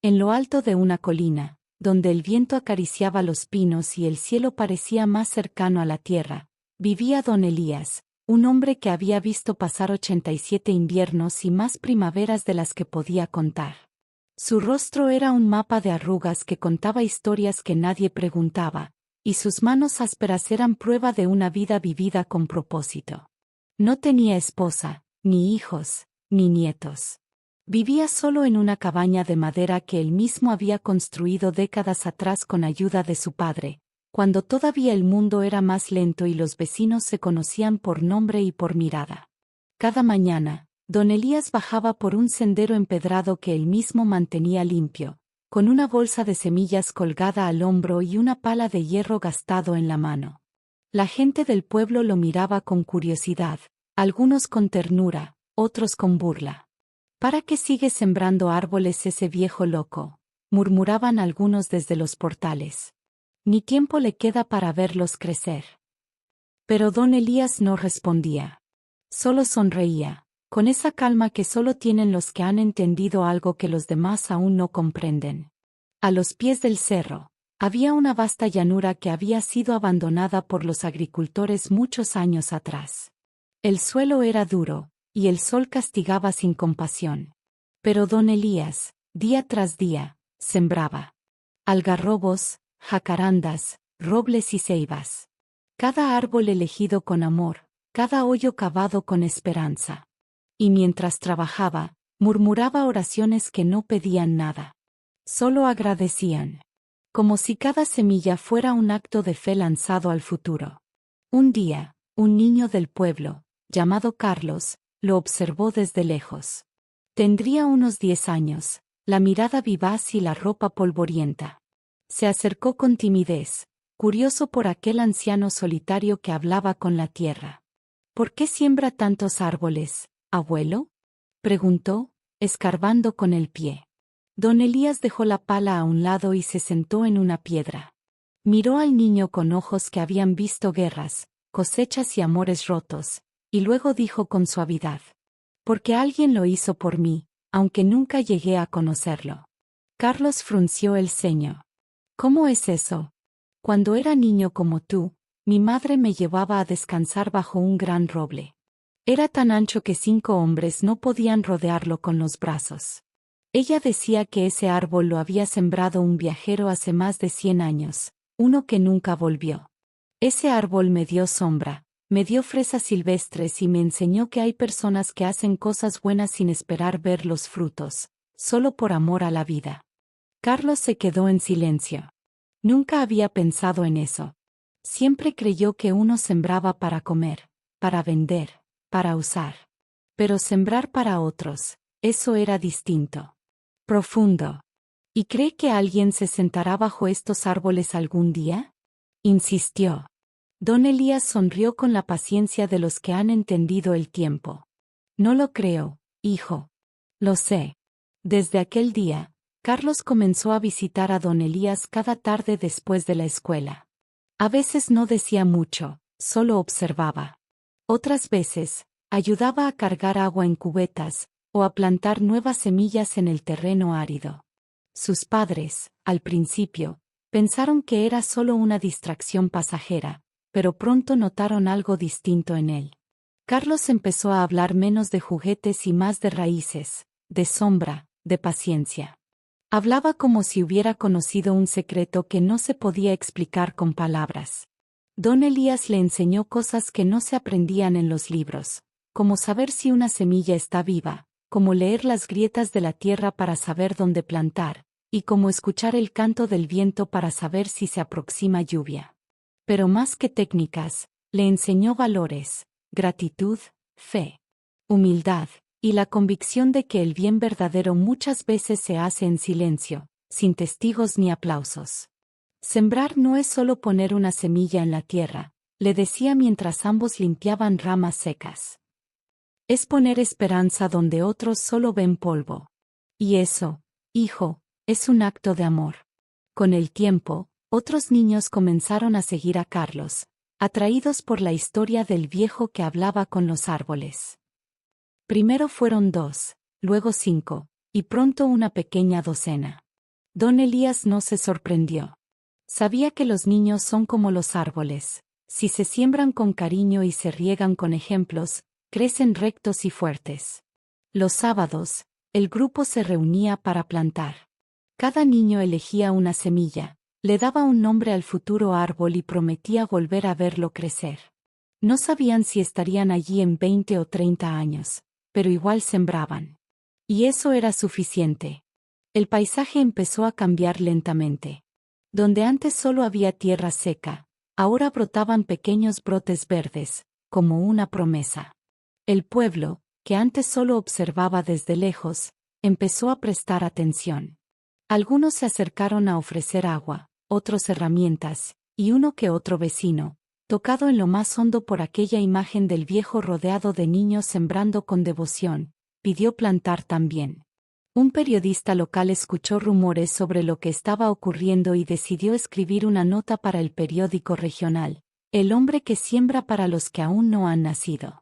En lo alto de una colina, donde el viento acariciaba los pinos y el cielo parecía más cercano a la tierra, vivía don Elías, un hombre que había visto pasar 87 inviernos y más primaveras de las que podía contar. Su rostro era un mapa de arrugas que contaba historias que nadie preguntaba, y sus manos ásperas eran prueba de una vida vivida con propósito. No tenía esposa, ni hijos, ni nietos. Vivía solo en una cabaña de madera que él mismo había construido décadas atrás con ayuda de su padre, cuando todavía el mundo era más lento y los vecinos se conocían por nombre y por mirada. Cada mañana, don Elías bajaba por un sendero empedrado que él mismo mantenía limpio, con una bolsa de semillas colgada al hombro y una pala de hierro gastado en la mano. La gente del pueblo lo miraba con curiosidad, algunos con ternura, otros con burla. ¿Para qué sigue sembrando árboles ese viejo loco?, murmuraban algunos desde los portales. Ni tiempo le queda para verlos crecer. Pero don Elías no respondía. Solo sonreía, con esa calma que solo tienen los que han entendido algo que los demás aún no comprenden. A los pies del cerro, había una vasta llanura que había sido abandonada por los agricultores muchos años atrás. El suelo era duro, y el sol castigaba sin compasión. Pero don Elías, día tras día, sembraba algarrobos, jacarandas, robles y ceibas. Cada árbol elegido con amor, cada hoyo cavado con esperanza. Y mientras trabajaba, murmuraba oraciones que no pedían nada. Solo agradecían. Como si cada semilla fuera un acto de fe lanzado al futuro. Un día, un niño del pueblo, llamado Carlos, lo observó desde lejos. Tendría unos 10 años, la mirada vivaz y la ropa polvorienta. Se acercó con timidez, curioso por aquel anciano solitario que hablaba con la tierra. ¿Por qué siembra tantos árboles, abuelo?, preguntó, escarbando con el pie. Don Elías dejó la pala a un lado y se sentó en una piedra. Miró al niño con ojos que habían visto guerras, cosechas y amores rotos, y luego dijo con suavidad: porque alguien lo hizo por mí, aunque nunca llegué a conocerlo. Carlos frunció el ceño. ¿Cómo es eso? Cuando era niño como tú, mi madre me llevaba a descansar bajo un gran roble. Era tan ancho que 5 hombres no podían rodearlo con los brazos. Ella decía que ese árbol lo había sembrado un viajero hace más de 100 años, uno que nunca volvió. Ese árbol me dio sombra, me dio fresas silvestres y me enseñó que hay personas que hacen cosas buenas sin esperar ver los frutos, solo por amor a la vida. Carlos se quedó en silencio. Nunca había pensado en eso. Siempre creyó que uno sembraba para comer, para vender, para usar. Pero sembrar para otros, eso era distinto. Profundo. ¿Y cree que alguien se sentará bajo estos árboles algún día?, insistió. Don Elías sonrió con la paciencia de los que han entendido el tiempo. No lo creo, hijo. Lo sé. Desde aquel día, Carlos comenzó a visitar a don Elías cada tarde después de la escuela. A veces no decía mucho, solo observaba. Otras veces, ayudaba a cargar agua en cubetas, o a plantar nuevas semillas en el terreno árido. Sus padres, al principio, pensaron que era solo una distracción pasajera, pero pronto notaron algo distinto en él. Carlos empezó a hablar menos de juguetes y más de raíces, de sombra, de paciencia. Hablaba como si hubiera conocido un secreto que no se podía explicar con palabras. Don Elías le enseñó cosas que no se aprendían en los libros, como saber si una semilla está viva, como leer las grietas de la tierra para saber dónde plantar, y como escuchar el canto del viento para saber si se aproxima lluvia. Pero más que técnicas, le enseñó valores, gratitud, fe, humildad, y la convicción de que el bien verdadero muchas veces se hace en silencio, sin testigos ni aplausos. Sembrar no es solo poner una semilla en la tierra, le decía mientras ambos limpiaban ramas secas. Es poner esperanza donde otros solo ven polvo. Y eso, hijo, es un acto de amor. Con el tiempo, otros niños comenzaron a seguir a Carlos, atraídos por la historia del viejo que hablaba con los árboles. Primero fueron 2, luego 5, y pronto una pequeña docena. Don Elías no se sorprendió. Sabía que los niños son como los árboles. Si se siembran con cariño y se riegan con ejemplos, crecen rectos y fuertes. Los sábados, el grupo se reunía para plantar. Cada niño elegía una semilla, le daba un nombre al futuro árbol y prometía volver a verlo crecer. No sabían si estarían allí en 20 o 30 años, pero igual sembraban. Y eso era suficiente. El paisaje empezó a cambiar lentamente. Donde antes solo había tierra seca, ahora brotaban pequeños brotes verdes, como una promesa. El pueblo, que antes solo observaba desde lejos, empezó a prestar atención. Algunos se acercaron a ofrecer agua, otros herramientas, y uno que otro vecino, tocado en lo más hondo por aquella imagen del viejo rodeado de niños sembrando con devoción, pidió plantar también. Un periodista local escuchó rumores sobre lo que estaba ocurriendo y decidió escribir una nota para el periódico regional, El hombre que siembra para los que aún no han nacido.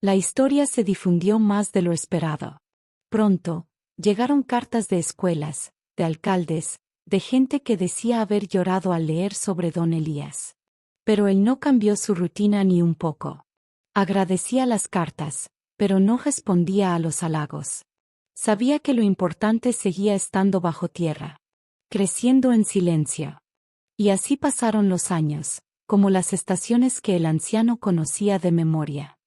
La historia se difundió más de lo esperado. Pronto, llegaron cartas de escuelas, de alcaldes, de gente que decía haber llorado al leer sobre don Elías. Pero él no cambió su rutina ni un poco. Agradecía las cartas, pero no respondía a los halagos. Sabía que lo importante seguía estando bajo tierra, creciendo en silencio. Y así pasaron los años, como las estaciones que el anciano conocía de memoria.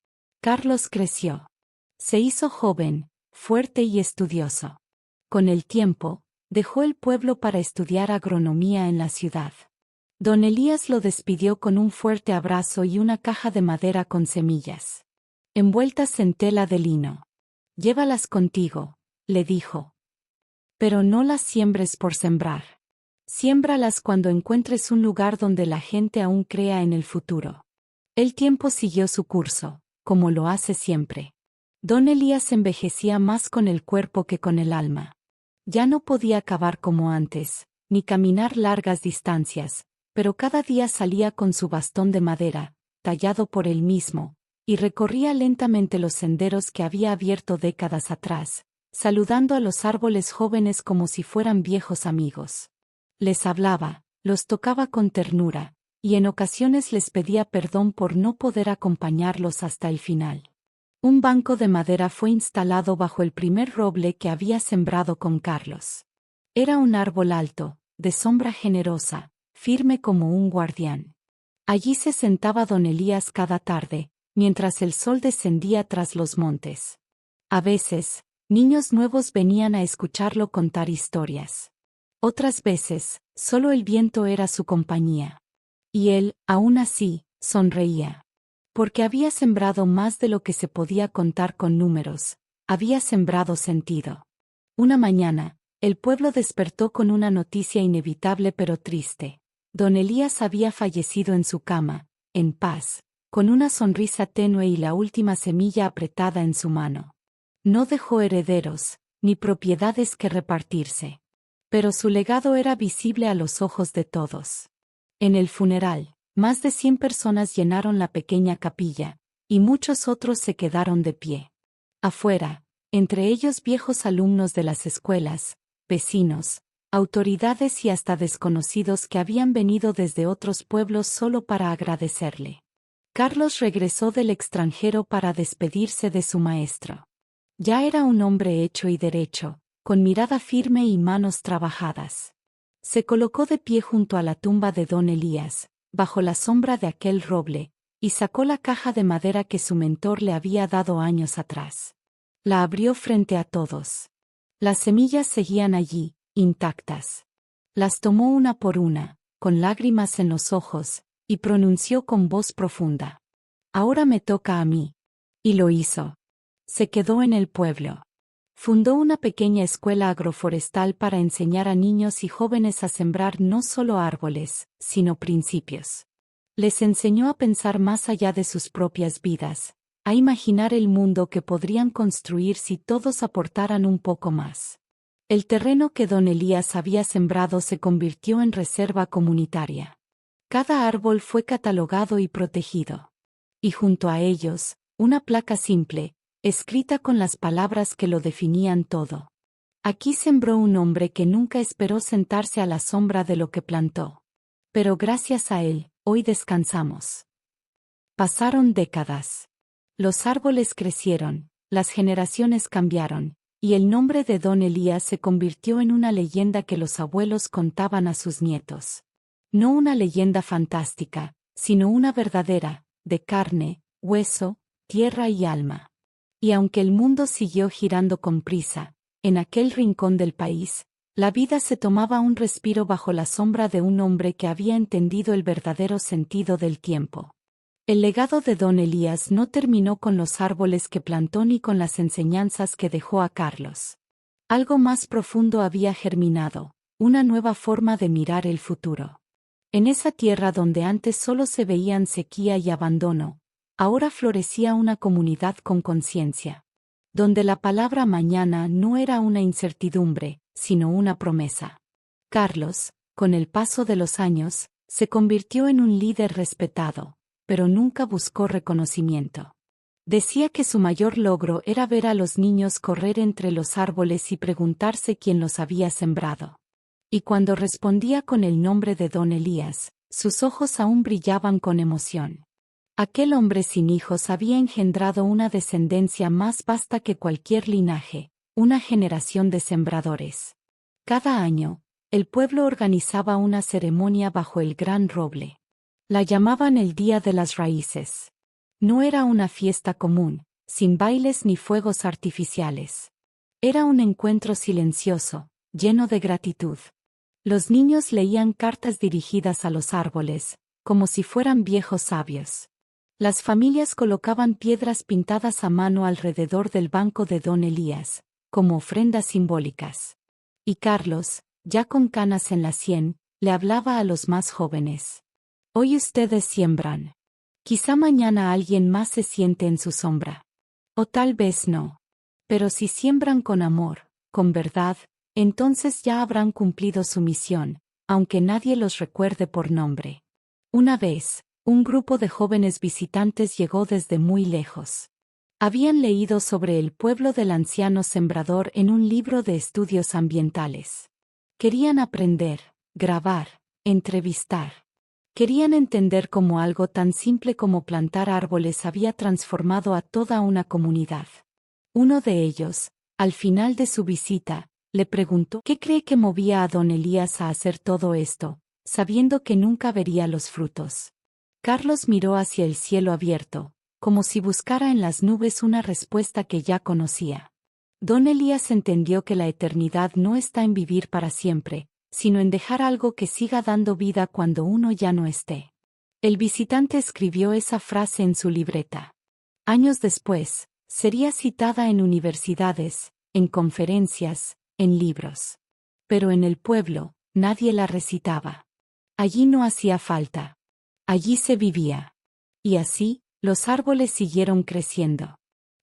Carlos creció. Se hizo joven, fuerte y estudioso. Con el tiempo, dejó el pueblo para estudiar agronomía en la ciudad. Don Elías lo despidió con un fuerte abrazo y una caja de madera con semillas, envueltas en tela de lino. Llévalas contigo, le dijo. Pero no las siembres por sembrar. Siémbralas cuando encuentres un lugar donde la gente aún crea en el futuro. El tiempo siguió su curso, como lo hace siempre. Don Elías envejecía más con el cuerpo que con el alma. Ya no podía cavar como antes, ni caminar largas distancias, pero cada día salía con su bastón de madera, tallado por él mismo, y recorría lentamente los senderos que había abierto décadas atrás, saludando a los árboles jóvenes como si fueran viejos amigos. Les hablaba, los tocaba con ternura, y en ocasiones les pedía perdón por no poder acompañarlos hasta el final. Un banco de madera fue instalado bajo el primer roble que había sembrado con Carlos. Era un árbol alto, de sombra generosa, firme como un guardián. Allí se sentaba don Elías cada tarde, mientras el sol descendía tras los montes. A veces, niños nuevos venían a escucharlo contar historias. Otras veces, solo el viento era su compañía. Y él, aún así, sonreía. Porque había sembrado más de lo que se podía contar con números, había sembrado sentido. Una mañana, el pueblo despertó con una noticia inevitable pero triste. Don Elías había fallecido en su cama, en paz, con una sonrisa tenue y la última semilla apretada en su mano. No dejó herederos, ni propiedades que repartirse. Pero su legado era visible a los ojos de todos. En el funeral, más de 100 personas llenaron la pequeña capilla, y muchos otros se quedaron de pie. Afuera, entre ellos viejos alumnos de las escuelas, vecinos, autoridades y hasta desconocidos que habían venido desde otros pueblos solo para agradecerle. Carlos regresó del extranjero para despedirse de su maestro. Ya era un hombre hecho y derecho, con mirada firme y manos trabajadas. Se colocó de pie junto a la tumba de don Elías, bajo la sombra de aquel roble, y sacó la caja de madera que su mentor le había dado años atrás. La abrió frente a todos. Las semillas seguían allí, intactas. Las tomó una por una, con lágrimas en los ojos, y pronunció con voz profunda: «Ahora me toca a mí». Y lo hizo. Se quedó en el pueblo. Fundó una pequeña escuela agroforestal para enseñar a niños y jóvenes a sembrar no solo árboles, sino principios. Les enseñó a pensar más allá de sus propias vidas, a imaginar el mundo que podrían construir si todos aportaran un poco más. El terreno que don Elías había sembrado se convirtió en reserva comunitaria. Cada árbol fue catalogado y protegido. Y junto a ellos, una placa simple, escrita con las palabras que lo definían todo. Aquí sembró un hombre que nunca esperó sentarse a la sombra de lo que plantó. Pero gracias a él, hoy descansamos. Pasaron décadas. Los árboles crecieron, las generaciones cambiaron, y el nombre de Don Elías se convirtió en una leyenda que los abuelos contaban a sus nietos. No una leyenda fantástica, sino una verdadera, de carne, hueso, tierra y alma. Y aunque el mundo siguió girando con prisa, en aquel rincón del país, la vida se tomaba un respiro bajo la sombra de un hombre que había entendido el verdadero sentido del tiempo. El legado de Don Elías no terminó con los árboles que plantó ni con las enseñanzas que dejó a Carlos. Algo más profundo había germinado, una nueva forma de mirar el futuro. En esa tierra donde antes solo se veían sequía y abandono, ahora florecía una comunidad con conciencia. Donde la palabra mañana no era una incertidumbre, sino una promesa. Carlos, con el paso de los años, se convirtió en un líder respetado, pero nunca buscó reconocimiento. Decía que su mayor logro era ver a los niños correr entre los árboles y preguntarse quién los había sembrado. Y cuando respondía con el nombre de Don Elías, sus ojos aún brillaban con emoción. Aquel hombre sin hijos había engendrado una descendencia más vasta que cualquier linaje, una generación de sembradores. Cada año, el pueblo organizaba una ceremonia bajo el gran roble. La llamaban el Día de las Raíces. No era una fiesta común, sin bailes ni fuegos artificiales. Era un encuentro silencioso, lleno de gratitud. Los niños leían cartas dirigidas a los árboles, como si fueran viejos sabios. Las familias colocaban piedras pintadas a mano alrededor del banco de Don Elías, como ofrendas simbólicas. Y Carlos, ya con canas en la sien, le hablaba a los más jóvenes. Hoy ustedes siembran. Quizá mañana alguien más se siente en su sombra. O tal vez no. Pero si siembran con amor, con verdad, entonces ya habrán cumplido su misión, aunque nadie los recuerde por nombre. Una vez, un grupo de jóvenes visitantes llegó desde muy lejos. Habían leído sobre el pueblo del anciano sembrador en un libro de estudios ambientales. Querían aprender, grabar, entrevistar. Querían entender cómo algo tan simple como plantar árboles había transformado a toda una comunidad. Uno de ellos, al final de su visita, le preguntó qué cree que movía a Don Elías a hacer todo esto, sabiendo que nunca vería los frutos. Carlos miró hacia el cielo abierto, como si buscara en las nubes una respuesta que ya conocía. Don Elías entendió que la eternidad no está en vivir para siempre, sino en dejar algo que siga dando vida cuando uno ya no esté. El visitante escribió esa frase en su libreta. Años después, sería citada en universidades, en conferencias, en libros. Pero en el pueblo, nadie la recitaba. Allí no hacía falta. Allí se vivía. Y así, los árboles siguieron creciendo.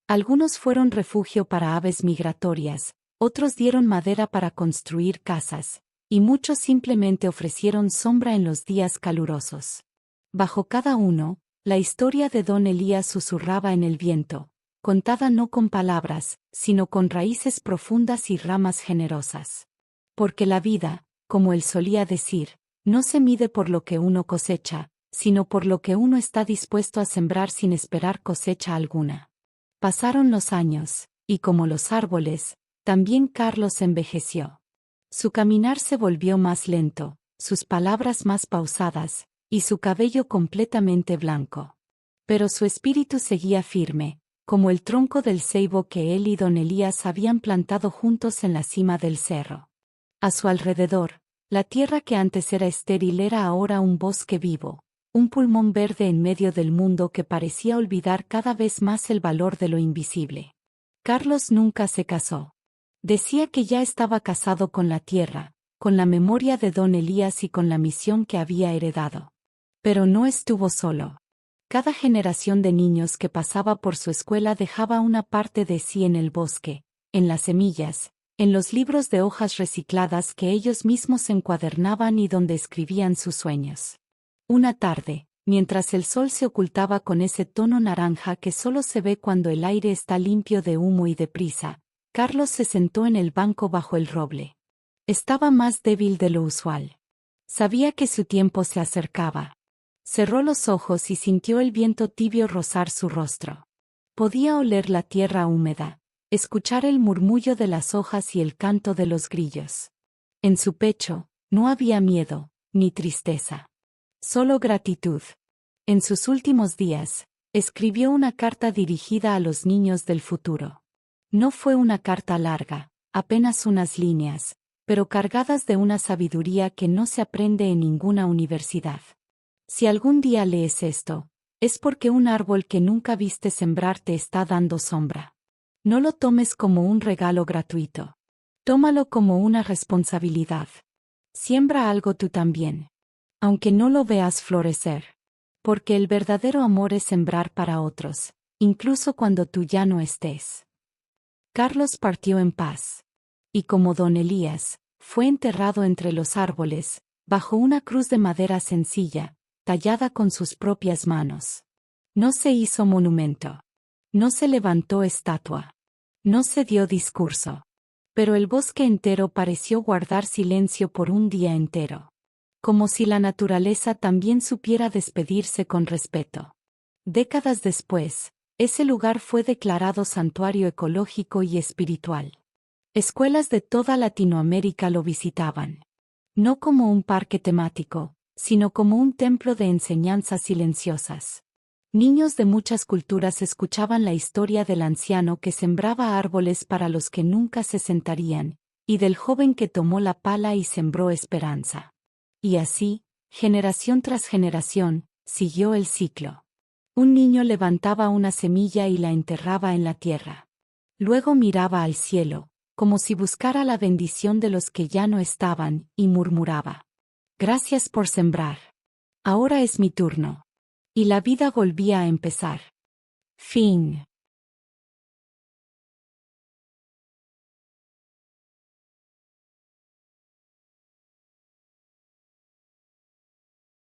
Algunos fueron refugio para aves migratorias, otros dieron madera para construir casas, y muchos simplemente ofrecieron sombra en los días calurosos. Bajo cada uno, la historia de Don Elías susurraba en el viento, contada no con palabras, sino con raíces profundas y ramas generosas. Porque la vida, como él solía decir, no se mide por lo que uno cosecha, sino por lo que uno está dispuesto a sembrar sin esperar cosecha alguna. Pasaron los años, y como los árboles, también Carlos envejeció. Su caminar se volvió más lento, sus palabras más pausadas, y su cabello completamente blanco. Pero su espíritu seguía firme, como el tronco del ceibo que él y Don Elías habían plantado juntos en la cima del cerro. A su alrededor, la tierra que antes era estéril era ahora un bosque vivo, un pulmón verde en medio del mundo que parecía olvidar cada vez más el valor de lo invisible. Carlos nunca se casó. Decía que ya estaba casado con la tierra, con la memoria de Don Elías y con la misión que había heredado. Pero no estuvo solo. Cada generación de niños que pasaba por su escuela dejaba una parte de sí en el bosque, en las semillas, en los libros de hojas recicladas que ellos mismos encuadernaban y donde escribían sus sueños. Una tarde, mientras el sol se ocultaba con ese tono naranja que solo se ve cuando el aire está limpio de humo y de prisa, Carlos se sentó en el banco bajo el roble. Estaba más débil de lo usual. Sabía que su tiempo se acercaba. Cerró los ojos y sintió el viento tibio rozar su rostro. Podía oler la tierra húmeda, escuchar el murmullo de las hojas y el canto de los grillos. En su pecho, no había miedo, ni tristeza. Solo gratitud. En sus últimos días, escribió una carta dirigida a los niños del futuro. No fue una carta larga, apenas unas líneas, pero cargadas de una sabiduría que no se aprende en ninguna universidad. Si algún día lees esto, es porque un árbol que nunca viste sembrar te está dando sombra. No lo tomes como un regalo gratuito. Tómalo como una responsabilidad. Siembra algo tú también. Aunque no lo veas florecer. Porque el verdadero amor es sembrar para otros, incluso cuando tú ya no estés. Carlos partió en paz. Y como don Elías, fue enterrado entre los árboles, bajo una cruz de madera sencilla, tallada con sus propias manos. No se hizo monumento. No se levantó estatua. No se dio discurso. Pero el bosque entero pareció guardar silencio por un día entero. Como si la naturaleza también supiera despedirse con respeto. Décadas después, ese lugar fue declarado santuario ecológico y espiritual. Escuelas de toda Latinoamérica lo visitaban. No como un parque temático, sino como un templo de enseñanzas silenciosas. Niños de muchas culturas escuchaban la historia del anciano que sembraba árboles para los que nunca se sentarían, y del joven que tomó la pala y sembró esperanza. Y así, generación tras generación, siguió el ciclo. Un niño levantaba una semilla y la enterraba en la tierra. Luego miraba al cielo, como si buscara la bendición de los que ya no estaban, y murmuraba: «Gracias por sembrar. Ahora es mi turno». Y la vida volvía a empezar. Fin.